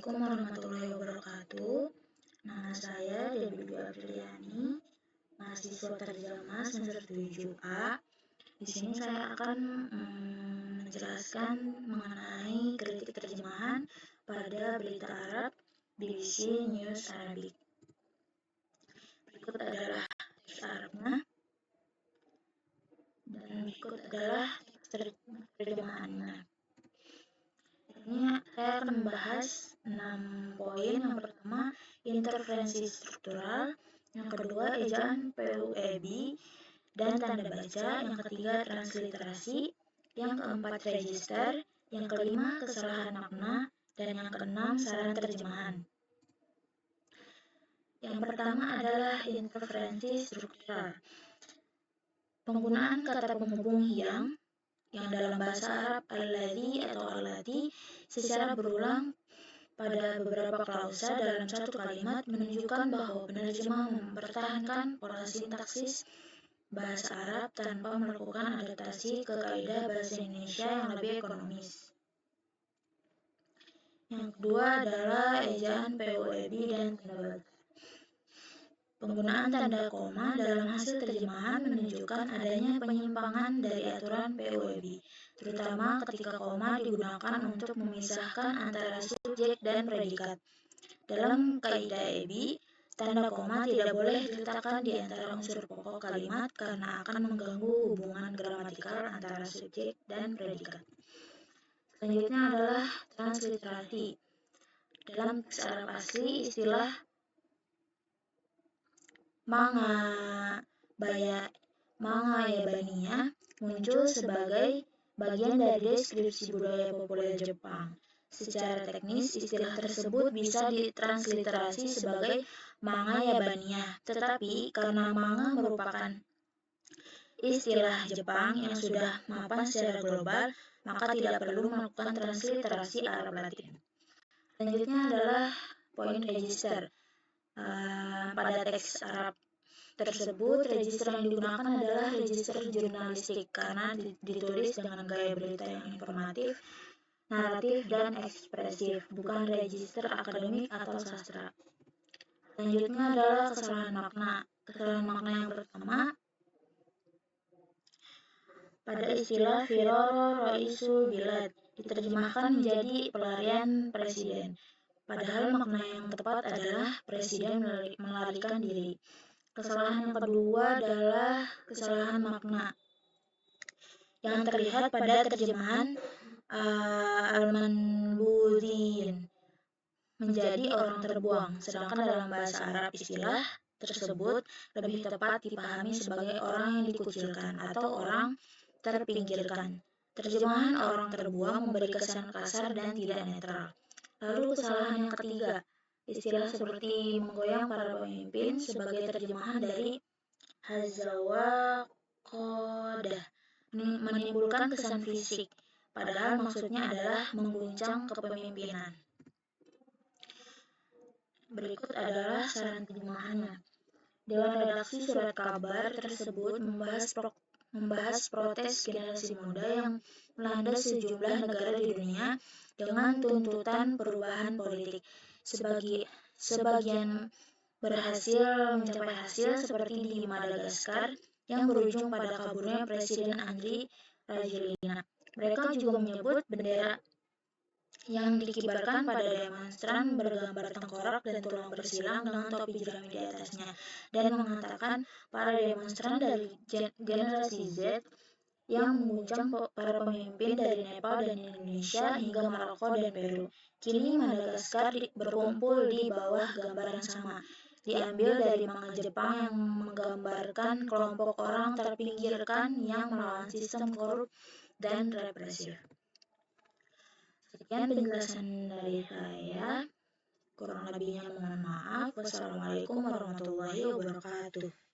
Assalamualaikum warahmatullahi wabarakatuh. Nama saya Debbie Dwi Apriliani, mahasiswa terjemah semester 7A. Di sini saya akan menjelaskan mengenai kritik terjemahan pada berita Arab BBC News Arabic. Berikut adalah teks Arabnya dan berikut adalah teks terjemahannya. Ini saya akan membahas 6 poin. Yang pertama, interferensi struktural. Yang kedua, ejaan PUEB dan tanda baca. Yang ketiga, transliterasi. Yang keempat, register. Yang kelima, kesalahan makna. Dan yang keenam, saran terjemahan. Yang pertama adalah interferensi struktural. Penggunaan kata penghubung yang dalam bahasa Arab alladzi atau allati secara berulang pada beberapa klausa dalam satu kalimat menunjukkan bahwa penerjemah mempertahankan pola sintaksis bahasa Arab tanpa melakukan adaptasi ke kaidah bahasa Indonesia yang lebih ekonomis. Yang kedua adalah ejaan PUEB dan tanda baca. Penggunaan tanda koma dalam hasil terjemahan menunjukkan adanya penyimpangan dari aturan PUEB, terutama ketika koma digunakan untuk memisahkan antara subjek dan predikat. Dalam kaidah EBI, tanda koma tidak boleh diletakkan di antara unsur pokok kalimat karena akan mengganggu hubungan gramatikal antara subjek dan predikat. Selanjutnya adalah transliterasi. Dalam teks Arab asli, istilah manga yabaniyah muncul sebagai bagian dari deskripsi budaya populer Jepang. Secara teknis, istilah tersebut bisa ditransliterasi sebagai manga yabaniyah, tetapi karena manga merupakan istilah Jepang yang sudah mapan secara global, maka tidak perlu melakukan transliterasi Arab Latin. Selanjutnya adalah poin register. Pada teks Arab tersebut, register yang digunakan adalah register jurnalistik karena ditulis dengan gaya berita yang informatif, naratif, dan ekspresif, bukan register akademik atau sastra. Selanjutnya adalah kesalahan makna. Kesalahan makna yang pertama, pada istilah firoro roisul bilad diterjemahkan menjadi pelarian presiden. Padahal makna yang tepat adalah presiden melarikan diri. Kesalahan yang kedua adalah kesalahan makna yang terlihat pada terjemahan al-manbudhin menjadi orang terbuang, sedangkan dalam bahasa Arab istilah tersebut lebih tepat dipahami sebagai orang yang dikucilkan atau orang terpinggirkan. Terjemahan orang terbuang memberi kesan kasar dan tidak netral. Lalu kesalahan yang ketiga, istilah seperti menggoyang para pemimpin sebagai terjemahan dari hazawa qodah menimbulkan kesan fisik, padahal maksudnya adalah mengguncang kepemimpinan. Berikut adalah saran terjemahannya. Dewan redaksi surat kabar tersebut membahas protes generasi muda yang melanda sejumlah negara di dunia dengan tuntutan perubahan politik. Sebagian berhasil mencapai hasil seperti di Madagaskar yang berujung pada kaburnya Presiden Andry Rajoelina. Mereka juga menyebut bendera yang dikibarkan pada demonstran bergambar tengkorak dan tulang bersilang dengan topi jerami di atasnya, dan mengatakan para demonstran dari generasi Z yang mengguncang para pemimpin dari Nepal dan Indonesia hingga Maroko dan Peru. Kini Madagaskar berkumpul di bawah gambar yang sama, diambil dari manga Jepang yang menggambarkan kelompok orang terpinggirkan yang melawan sistem korup dan represif. Sekian penjelasan dari saya. Kurang lebihnya mohon maaf. Wassalamualaikum warahmatullahi wabarakatuh.